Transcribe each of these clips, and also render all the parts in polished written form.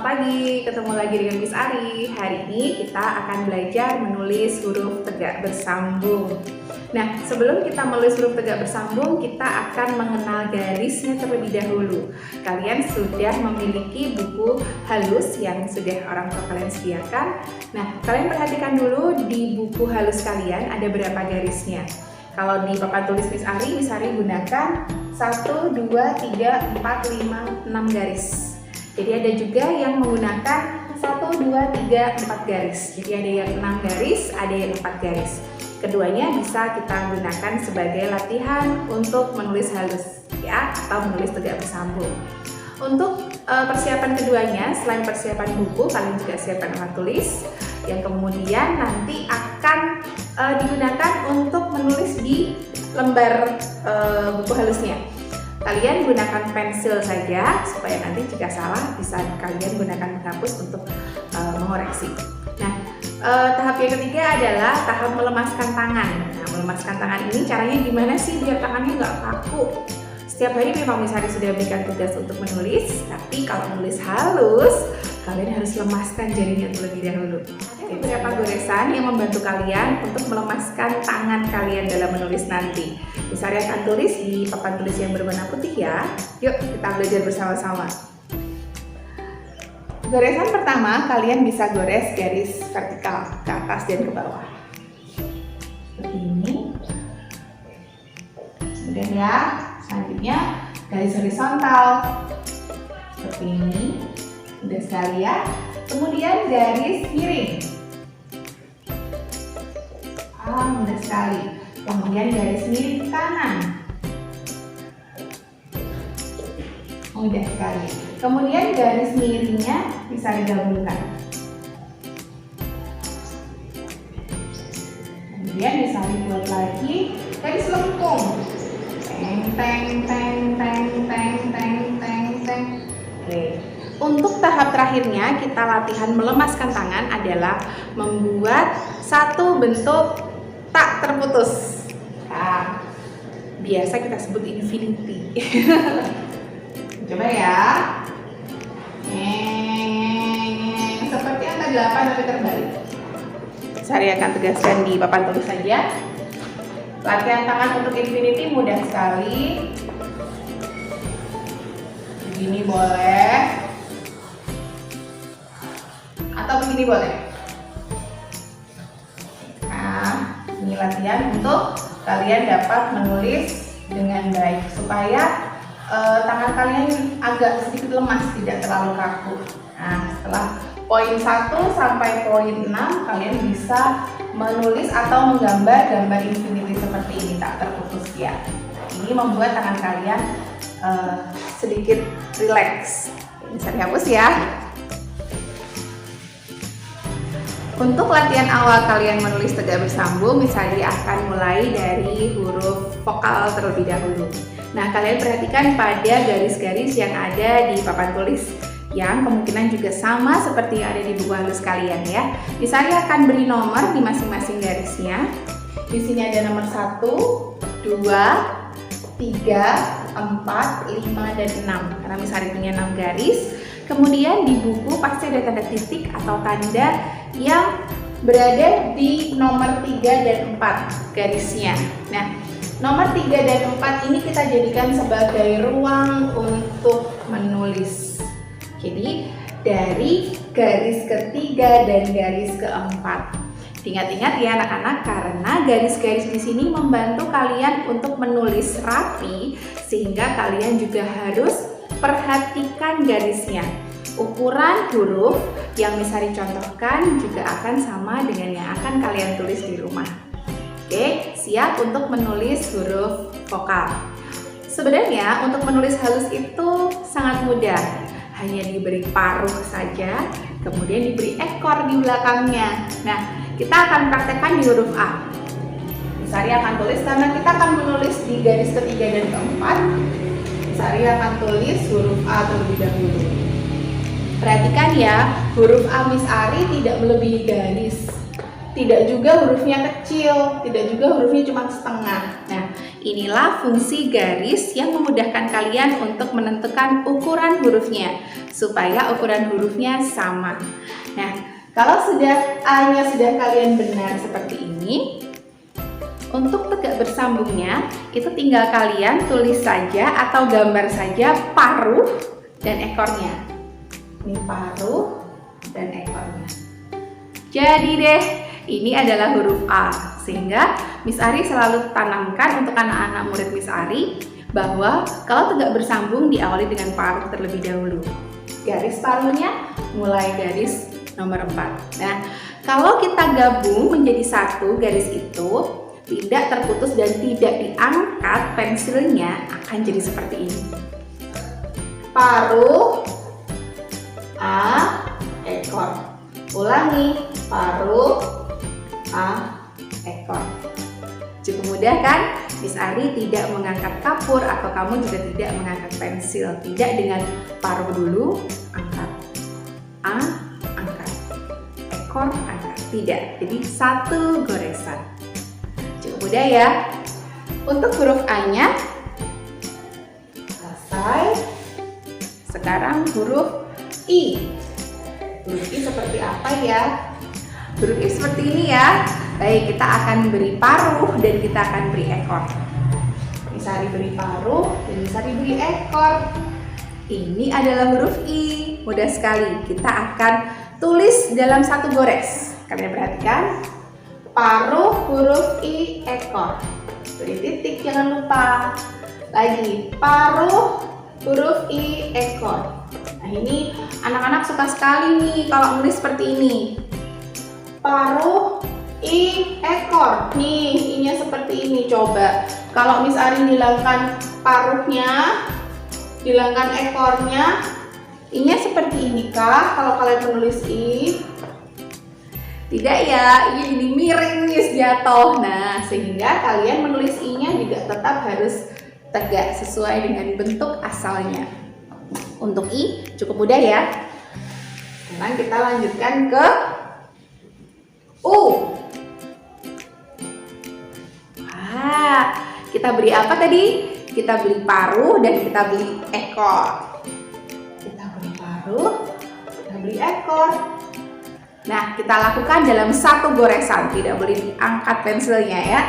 Selamat pagi, ketemu lagi dengan Miss Ari. Hari ini kita akan belajar menulis huruf tegak bersambung. Nah, sebelum kita menulis huruf tegak bersambung, kita akan mengenal garisnya terlebih dahulu. Kalian sudah memiliki buku halus yang sudah orang tua kalian sediakan. Nah, kalian perhatikan dulu di buku halus kalian ada berapa garisnya. Kalau di papan tulis Miss Ari gunakan 1, 2, 3, 4, 5, 6 garis. Jadi ada juga yang menggunakan 1, 2, 3, 4 garis. Jadi ada yang 6 garis, ada yang 4 garis. Keduanya bisa kita gunakan sebagai latihan untuk menulis halus ya, atau menulis tegak bersambung. Untuk persiapan keduanya, selain persiapan buku, kalian juga siapkan alat tulis yang kemudian nanti akan digunakan untuk menulis di lembar buku halusnya. Kalian gunakan pensil saja supaya nanti jika salah bisa kalian gunakan penghapus untuk mengoreksi. Nah, tahap yang ketiga adalah tahap melemaskan tangan. Nah, melemaskan tangan ini caranya gimana sih biar tangannya nggak kaku? Setiap hari memang Miss Ari sudah berikan tugas untuk menulis, tapi kalau menulis halus, kalian harus lemaskan jarinya terlebih dahulu. Ada beberapa goresan yang membantu kalian untuk melemaskan tangan kalian dalam menulis nanti. Miss Ari akan tulis di papan tulis yang berwarna putih ya. Yuk kita belajar bersama-sama. Goresan pertama, kalian bisa gores garis vertikal ke atas dan ke bawah. Seperti ini. Kemudian ya, selanjutnya garis horizontal. Seperti ini. Mudah sekali ya. Kemudian garis miring. Mudah sekali. Kemudian garis miring ke kanan. Mudah sekali. Kemudian garis miringnya bisa digabungkan. Kemudian bisa dibuat lagi garis lengkung. Teng teng teng teng teng teng teng teng. Oke. Untuk tahap terakhirnya kita latihan melemaskan tangan adalah membuat satu bentuk tak terputus. Nah, biasa kita sebut infinity. Coba ya. Seperti angka 8 tapi terbalik. Saya akan tegaskan di papan tulis saja. Latihan tangan untuk infinity mudah sekali. Begini boleh. Atau begini boleh. Nah, ini latihan untuk kalian dapat menulis dengan baik supaya tangan kalian agak sedikit lemas, tidak terlalu kaku. Nah, setelah poin 1 sampai poin 6 kalian bisa menulis atau menggambar gambar infinity seperti ini, tak terputus ya. Ini membuat tangan kalian sedikit rileks. Bisa dihapus ya. Untuk latihan awal kalian menulis tegak bersambung, Miss Ari akan mulai dari huruf vokal terlebih dahulu. Nah, kalian perhatikan pada garis-garis yang ada di papan tulis yang kemungkinan juga sama seperti yang ada di buku halus kalian ya. Miss Ari akan beri nomor di masing-masing garisnya. Di sini ada nomor 1, 2, 3, 4, 5, dan 6 karena Miss Ari punya 6 garis. Kemudian di buku pasti ada tanda titik atau tanda yang berada di nomor 3 dan 4 garisnya. Nah, nomor 3 dan 4 ini kita jadikan sebagai ruang untuk menulis. Jadi, dari garis ketiga dan garis keempat. Ingat-ingat ya anak-anak, karena garis-garis di sini membantu kalian untuk menulis rapi, sehingga kalian juga harus perhatikan garisnya. Ukuran huruf yang Miss Ari contohkan juga akan sama dengan yang akan kalian tulis di rumah. Oke, siap untuk menulis huruf vokal. Sebenarnya untuk menulis halus itu sangat mudah. Hanya diberi paruh saja, kemudian diberi ekor di belakangnya. Nah, kita akan praktekkan di huruf A. Miss Ari akan tulis karena kita akan menulis di garis ketiga dan keempat. Miss Ari akan tulis huruf A terlebih dahulu. Perhatikan ya, huruf A Miss Ari tidak melebihi garis. Tidak juga hurufnya kecil, tidak juga hurufnya cuma setengah. Nah, inilah fungsi garis yang memudahkan kalian untuk menentukan ukuran hurufnya, supaya ukuran hurufnya sama. Nah, kalau sudah A-nya sudah kalian benar seperti ini, untuk tegak bersambungnya, itu tinggal kalian tulis saja atau gambar saja paruh dan ekornya. Ini paruh dan ekornya. Jadi deh, ini adalah huruf A. Sehingga Miss Ari selalu tanamkan untuk anak-anak murid Miss Ari bahwa kalau tegak bersambung diawali dengan paruh terlebih dahulu. Garis paruhnya mulai garis nomor 4. Nah, kalau kita gabung menjadi satu garis itu, tidak terputus dan tidak diangkat, pensilnya akan jadi seperti ini. Paruh A, ekor. Ulangi, paruh A, ekor. Cukup mudah kan? Miss Ari tidak mengangkat kapur atau kamu juga tidak mengangkat pensil. Tidak dengan paruh dulu, angkat. A, angkat. Ekor, angkat. Tidak. Jadi satu goresan. Cukup mudah ya. Untuk huruf A-nya selesai. Sekarang huruf I. Huruf I seperti apa ya? Huruf I seperti ini ya. Baik, kita akan beri paruh dan kita akan beri ekor. Miss Ari beri paruh dan Miss Ari beri ekor. Ini adalah huruf I. Mudah sekali. Kita akan tulis dalam satu gores. Kalian perhatikan. Paruh, huruf I, ekor. Beri titik, jangan lupa. Lagi, paruh, huruf I, ekor. Nah, ini anak-anak suka sekali nih kalau nulis seperti ini. Paruh, I, ekor. Nih, I-nya seperti ini. Coba kalau Miss Ari hilangkan paruhnya, hilangkan ekornya, I-nya seperti ini kah kalau kalian menulis I? Tidak ya, I jadi miring nih, jatuh. Nah, sehingga kalian menulis I-nya juga tetap harus tegak sesuai dengan bentuk asalnya. Untuk I cukup mudah ya. Sekarang kita lanjutkan ke U. Wah, kita beri apa tadi? Kita beri paruh dan kita beri ekor. Kita beri paruh, kita beri ekor. Nah, kita lakukan dalam satu goresan, tidak boleh diangkat pensilnya ya.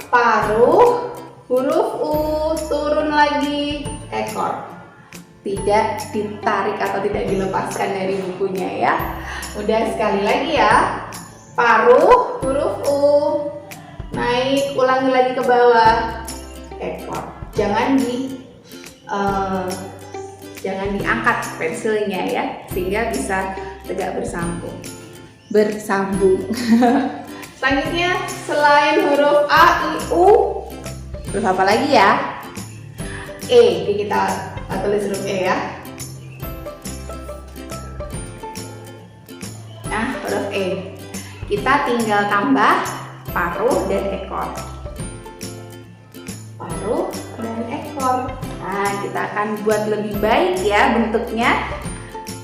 Paruh, huruf U, turun lagi, ekor. Tidak ditarik atau tidak dilepaskan dari bukunya ya. Udah, sekali lagi ya. Paruh, huruf U, naik, ulangi lagi ke bawah, ekor. Jangan diangkat pensilnya ya, sehingga bisa tegak bersambung. Selanjutnya, selain huruf A, I, U, huruf apa lagi ya? E. Jadi kita tulis huruf E ya. Nah, huruf E. Kita tinggal tambah paruh dan ekor. Paruh dan ekor. Nah, kita akan buat lebih baik ya bentuknya.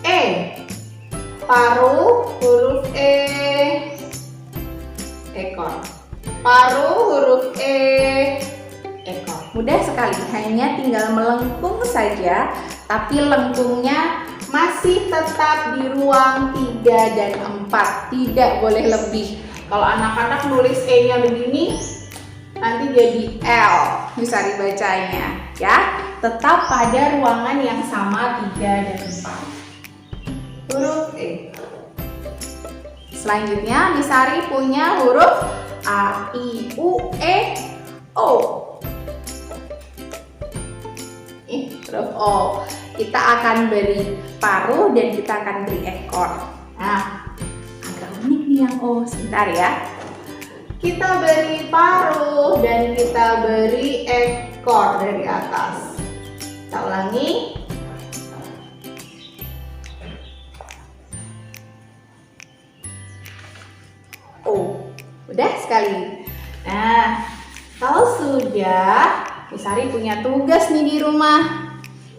E. Paruh, huruf E, ekor. Paruh, huruf E, ekor. Mudah sekali, hanya tinggal melengkung saja, tapi lengkungnya masih tetap di ruang 3 dan 4, tidak boleh lebih. Kalau anak-anak nulis E-nya begini, nanti jadi L, bisa dibacanya ya. Tetap pada ruangan yang sama 3 dan 4. Huruf E. Selanjutnya, Miss Ari punya huruf A, I, U, E, O. Huruf O. Kita akan beri paruh dan kita akan beri ekor. Nah, agak unik nih yang O. Sebentar ya. Kita beri paruh dan kita beri ekor dari atas. Kita ulangi. Oh, udah sekali. Nah, kalau sudah, Miss Ari punya tugas nih di rumah.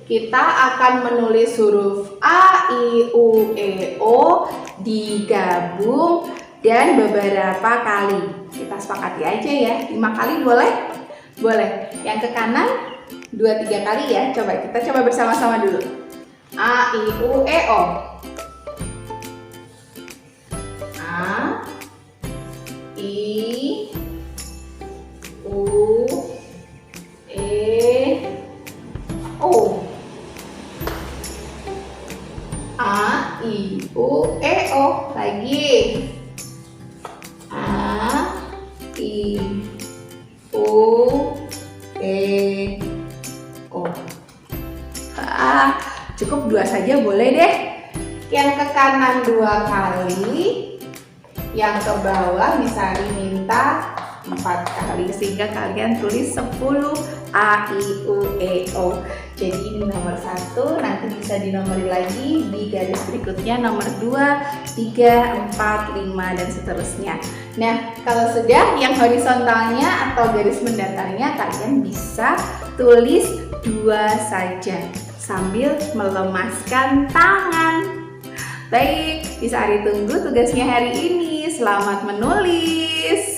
Kita akan menulis huruf A, I, U, E, O digabung dan beberapa kali. Kita sepakati aja ya, 5 kali boleh? Boleh. Yang ke kanan 2-3 kali ya. Kita coba bersama-sama dulu. A, I, U, E, O. A, I, U, E, O. A, I, U, E, O. Lagi. A, I, U, E, O. Cukup 2 saja boleh deh. Yang ke kanan 2 kali, yang ke bawah Miss Ari minta 4 kali, sehingga kalian tulis 10 A, I, U, E, O. Jadi ini nomor 1, nanti bisa dinomori lagi di garis berikutnya nomor 2, 3, 4, 5 dan seterusnya. Nah, kalau sudah yang horizontalnya atau garis mendatarnya kalian bisa tulis 2 saja sambil melemaskan tangan. Baik, Miss Ari tunggu tugasnya hari ini. Selamat menulis.